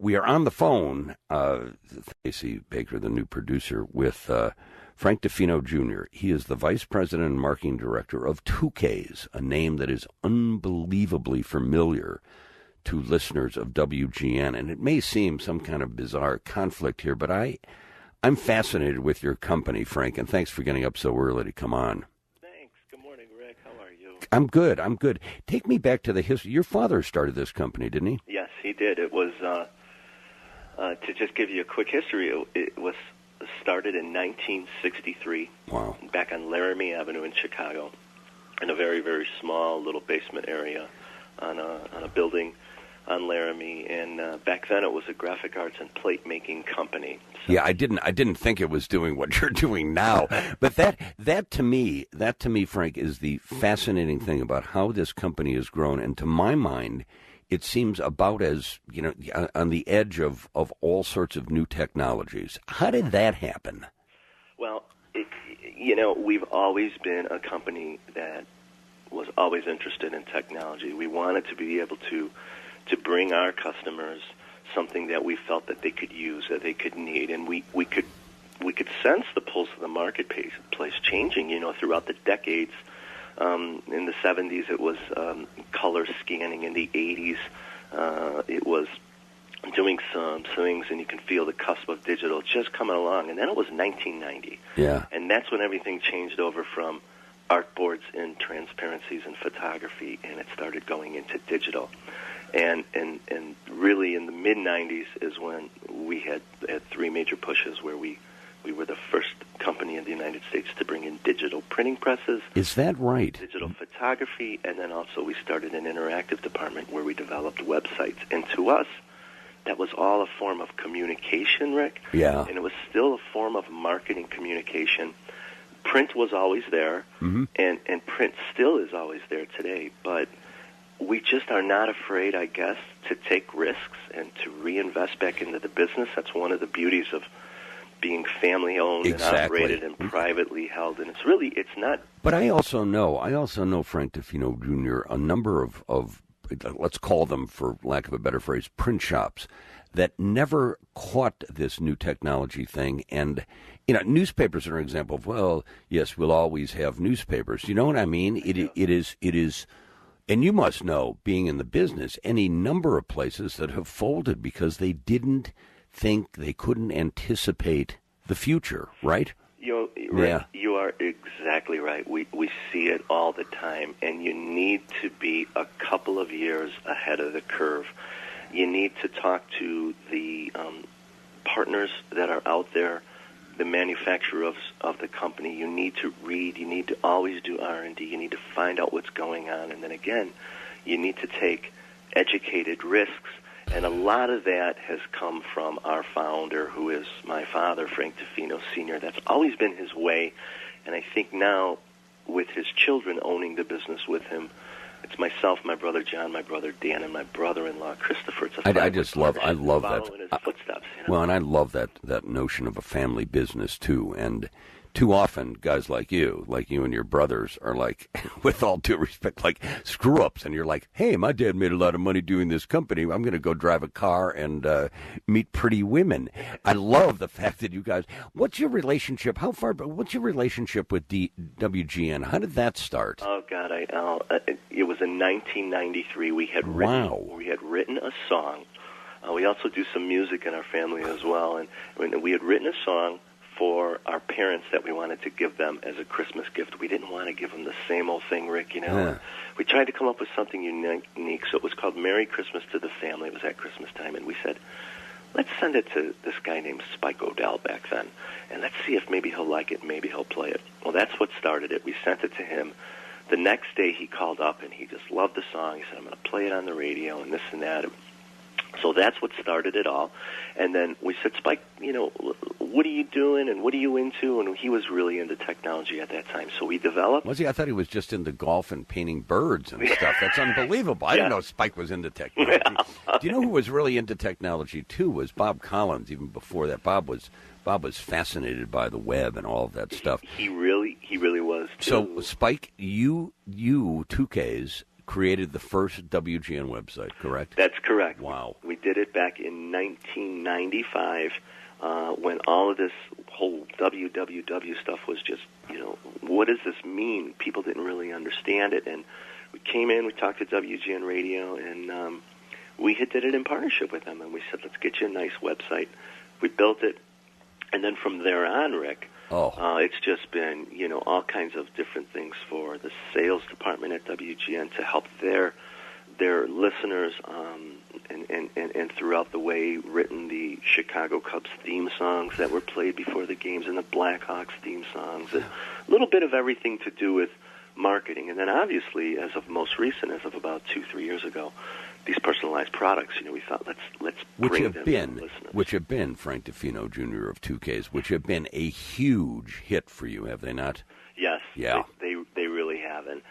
we are on the phone, Stacey Baker, the new producer, with Frank Defino Jr. He is the Vice President and Marketing Director of Tukaiz, a name that is unbelievably familiar to listeners of WGN. And it may seem some kind of bizarre conflict here, but I'm fascinated with your company, Frank, and thanks for getting up so early to come on. Thanks. Good morning, Rick. How are you? I'm good. Take me back to the history. Your father started this company, didn't he? Yes, he did. It was, to just give you a quick history, it was started in 1963. Wow. Back on Laramie Avenue in Chicago, in a very, very small little basement area on a building on Laramie, and back then it was a graphic arts and plate making company. So, yeah, I didn't think it was doing what you're doing now, but that to me, Frank, is the fascinating thing about how this company has grown, and to my mind, it seems about as, on the edge of all sorts of new technologies. How did that happen? Well, we've always been a company that was always interested in technology. We wanted to be able to bring our customers something that we felt that they could use, that they could need, and we could sense the pulse of the marketplace changing, throughout the decades. In the 70s, it was color scanning. In the 80s, it was doing some things, and you can feel the cusp of digital just coming along. And then it was 1990. Yeah. And that's when everything changed over from artboards and transparencies and photography, and it started going into digital. And really in the mid-90s is when we had three major pushes where we were the first company in the United States to bring in digital printing presses. Is that right? Digital photography, and then also we started an interactive department where we developed websites. And to us, that was all a form of communication, Rick. Yeah. And it was still a form of marketing communication. Print was always there, mm-hmm. and print still is always there today, but we just are not afraid, I guess, to take risks and to reinvest back into the business. That's one of the beauties of being family-owned exactly. and operated and privately held, and it's not. But I also know Frank Defino Jr., a number of, let's call them, for lack of a better phrase, print shops that never caught this new technology thing. And, newspapers are an example of, well, yes, we'll always have newspapers. You know what I mean? It is, and you must know, being in the business, any number of places that have folded because they didn't think, they couldn't anticipate the future, right? Rick, you are exactly right. We see it all the time, and you need to be a couple of years ahead of the curve. You need to talk to the partners that are out there, the manufacturer of the company. You need to read. You need to always do R&D. You need to find out what's going on. And then again, you need to take educated risks. And a lot of that has come from our founder, who is my father, Frank Defino Sr. That's always been his way. And I think now, with his children owning the business with him, it's myself, my brother John, my brother Dan, and my brother-in-law Christopher. I love that. In his footsteps, Well, and I love that notion of a family business too. And too often, guys like you and your brothers, are like, with all due respect, like screw-ups. And you're like, hey, my dad made a lot of money doing this company. I'm going to go drive a car and meet pretty women. I love the fact that you guys. What's your relationship? What's your relationship with the WGN? How did that start? Oh God, it was in 1993. We had written a song. We also do some music in our family as well, and we had written a song for our parents that we wanted to give them as a Christmas gift. We didn't want to give them the same old thing, Rick, Yeah. We tried to come up with something unique, so it was called Merry Christmas to the Family. It was at Christmas time, and we said, let's send it to this guy named Spike O'Dell back then, and let's see if maybe he'll like it, maybe he'll play it. Well, that's what started it. We sent it to him. The next day he called up, and he just loved the song. He said, I'm going to play it on the radio and this and that. So that's what started it all. And then we said, Spike, what are you doing and what are you into? And he was really into technology at that time. So we developed. Was he? I thought he was just into golf and painting birds and stuff. That's unbelievable. I didn't know Spike was into technology. Do you know who was really into technology, too, was Bob Collins, even before that. Bob was fascinated by the web and all of that stuff. He really was, too. So, Spike, you Tukaiz, created the first WGN website, correct? That's correct. Wow. We did it back in 1995 when all of this whole www stuff was just, what does this mean? People didn't really understand it. And we came in, we talked to WGN Radio, and we did it in partnership with them. And we said, let's get you a nice website. We built it. And then from there on, Rick, it's just been, all kinds of different things for the sales department at WGN to help their listeners and throughout the way written the Chicago Cubs theme songs that were played before the games and the Blackhawks theme songs. And a little bit of everything to do with marketing. And then obviously, as of most recent, as of about 2-3 years ago, these personalized products, we thought let's bring them to the listeners. Which have been, Frank Defino Jr. of Tukaiz, which have been a huge hit for you, have they not? Yes. Yeah. They really have. And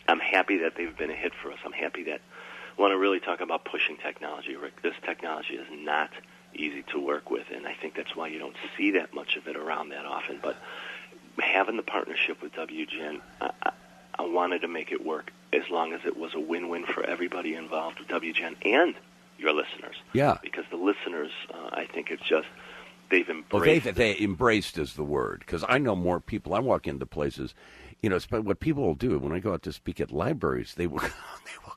I'm happy that they've been a hit for us. I'm happy that I want to really talk about pushing technology, Rick. This technology is not easy to work with, and I think that's why you don't see that much of it around that often. But having the partnership with WGN, I wanted to make it work as long as it was a win-win for everybody involved with WGN and your listeners. Yeah. Because the listeners, I think it's just, they've embraced they embraced is the word. Because I know more people. I walk into places, what people will do when I go out to speak at libraries, they will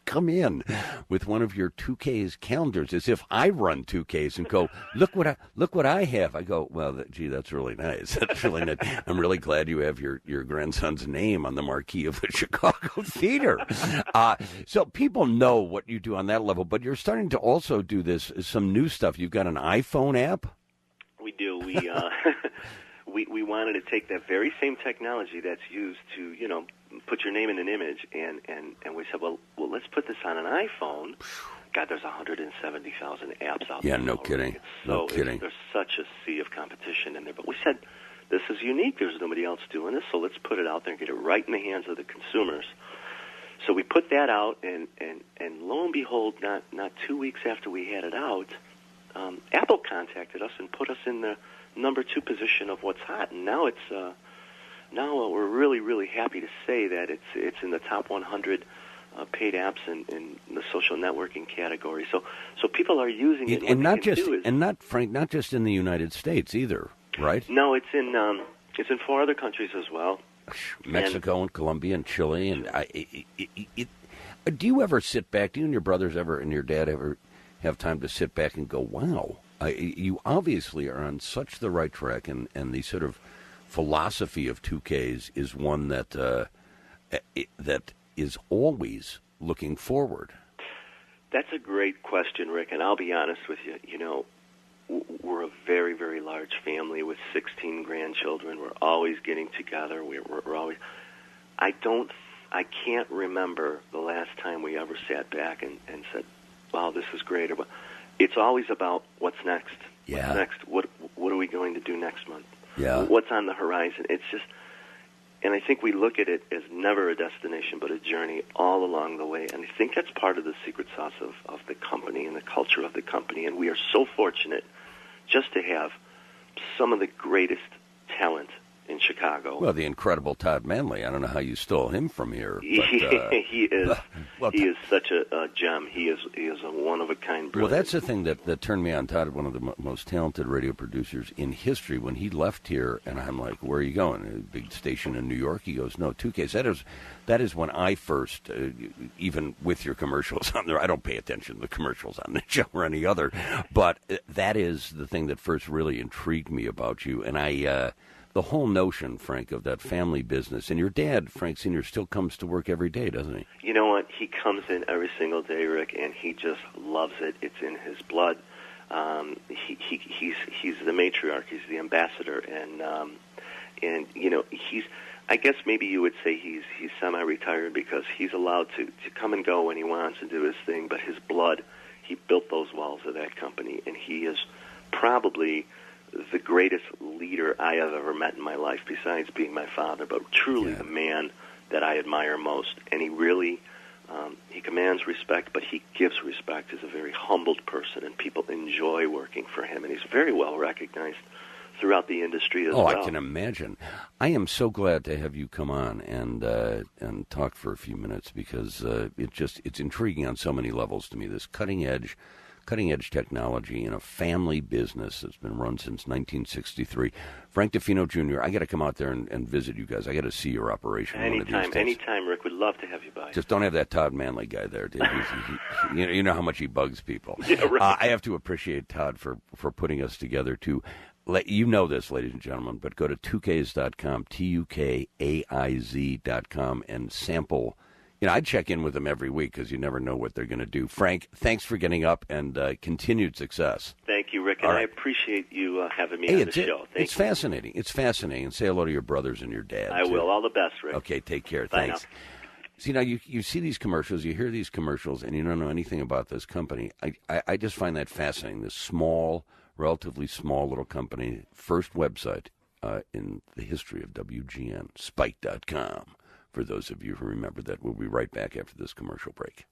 come in with one of your Tukaiz calendars as if I run Tukaiz and go, look what I have. I go, well, gee, that's really nice. That's really nice. I'm really glad you have your grandson's name on the marquee of the Chicago Theater. So people know what you do on that level, but you're starting to also do some new stuff. You've got an iPhone app? We do. We wanted to take that very same technology that's used to, put your name in an image, and we said, well, let's put this on an iPhone. God, there's 170,000 apps out there. Yeah, no kidding. There's such a sea of competition in there. But we said, this is unique. There's nobody else doing this, so let's put it out there and get it right in the hands of the consumers. So we put that out, and lo and behold, not 2 weeks after we had it out, Apple contacted us and put us in the number 2 position of what's hot, and now we're really, really happy to say that it's in the top 100 paid apps in the social networking category. So people are using it, and not just in the United States either, right? No, it's in 4 other countries as well. Mexico and Colombia and Chile, and do you ever sit back? Do you and your brothers and your dad ever have time to sit back and go, wow? You obviously are on such the right track, and the sort of philosophy of Tukaiz is one that is always looking forward. That's a great question, Rick, and I'll be honest with you. We're a very, very large family with 16 grandchildren. We're always getting together. We're always. I can't remember the last time we ever sat back and said, wow, this is great. It's always about what's next. Yeah. What's next? What are we going to do next month? Yeah. What's on the horizon? It's just, and I think we look at it as never a destination, but a journey all along the way. And I think that's part of the secret sauce of the company and the culture of the company. And we are so fortunate just to have some of the greatest talent in Chicago. Well, the incredible Todd Manley. I don't know how you stole him from here. But, he is such a gem. He is a one-of-a-kind brilliant. Well, that's the thing that turned me on Todd, one of the most talented radio producers in history. When he left here, and I'm like, where are you going? A big station in New York? He goes, no, Tukaiz. That is when I first, even with your commercials on there, I don't pay attention to the commercials on this show or any other, but that is the thing that first really intrigued me about you. And the whole notion, Frank, of that family business. And your dad, Frank Sr., still comes to work every day, doesn't he? You know what? He comes in every single day, Rick, and he just loves it. It's in his blood. He's the matriarch. He's the ambassador, and he's. I guess maybe you would say he's semi-retired because he's allowed to come and go when he wants and do his thing. But his blood, he built those walls of that company, and he is probably the greatest leader I have ever met in my life, besides being my father, but truly the man that I admire most. And he really, he commands respect, but he gives respect. He's a very humbled person, and people enjoy working for him. And he's very well recognized throughout the industry as well. I can imagine. I am so glad to have you come on and talk for a few minutes, because it's intriguing on so many levels to me. This cutting edge technology in a family business that's been run since 1963. Frank Defino Jr., I got to come out there and visit you guys. I got to see your operation. Anytime, Rick. We'd love to have you by. Just don't have that Todd Manley guy there. You know how much he bugs people. Yeah, right. I have to appreciate Todd for putting us together to let you know this, ladies and gentlemen, but go to Tukaiz.com, Tukaiz.com, and sample. I'd check in with them every week, because you never know what they're going to do. Frank, thanks for getting up, and continued success. Thank you, Rick, and I appreciate you having me on the show. It's fascinating. It's fascinating. And say hello to your brothers and your dad. I will. All the best, Rick. Okay, take care. Bye Thanks. Now. See, you see these commercials, you hear these commercials, and you don't know anything about this company. I just find that fascinating. This small, relatively small little company, first website in the history of WGN, Spike.com. For those of you who remember that, we'll be right back after this commercial break.